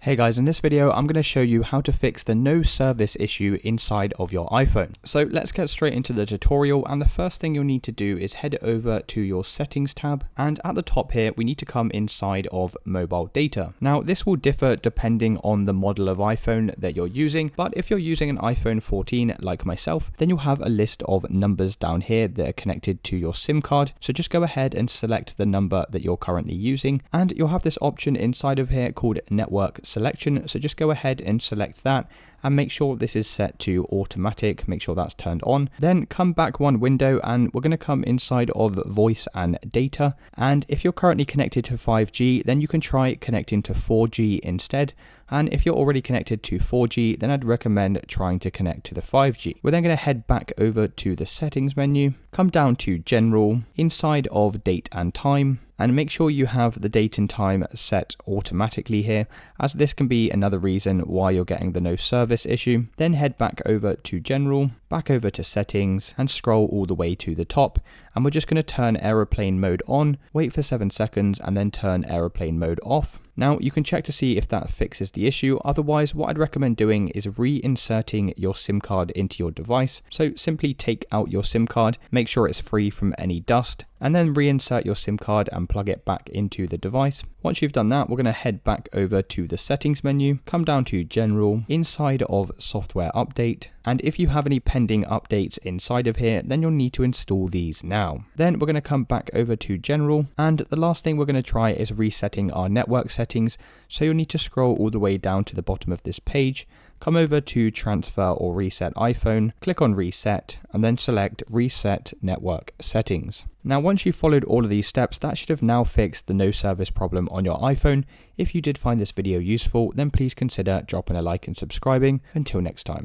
Hey guys, in this video I'm going to show you how to fix the no service issue inside of your iPhone. So let's get straight into the tutorial, and the first thing you'll need to do is head over to your settings tab, and at the top here we need to come inside of mobile data. Now this will differ depending on the model of iPhone that you're using, but if you're using an iPhone 14 like myself, then you'll have a list of numbers down here that are connected to your SIM card. So just go ahead and select the number that you're currently using, and you'll have this option inside of here called network selection. So just go ahead and select that and make sure this is set to automatic, make sure that's turned on. Then come back one window and we're going to come inside of voice and data. And if you're currently connected to 5G, then you can try connecting to 4G instead. And if you're already connected to 4G, then I'd recommend trying to connect to the 5G. We're then going to head back over to the settings menu, come down to general, inside of date and time, and make sure you have the date and time set automatically here, as this can be another reason why you're getting the no service issue. Then head back over to general, back over to settings, and scroll all the way to the top. And we're just going to turn aeroplane mode on, wait for 7 seconds, and then turn aeroplane mode off. Now you can check to see if that fixes the issue. Otherwise, what I'd recommend doing is reinserting your SIM card into your device. So simply take out your SIM card, make sure it's free from any dust, and then reinsert your SIM card and plug it back into the device. Once you've done that, we're going to head back over to the settings menu, come down to general, inside of software update, and if you have any pending updates inside of here, then you'll need to install these now. Then we're going to come back over to general, and the last thing we're going to try is resetting our network settings. So you'll need to scroll all the way down to the bottom of this page, come over to transfer or reset iPhone, click on reset, and then select reset network settings. Now once you've followed all of these steps, that should have now fixed the no service problem on your iPhone. If you did find this video useful, then please consider dropping a like and subscribing. Until next time.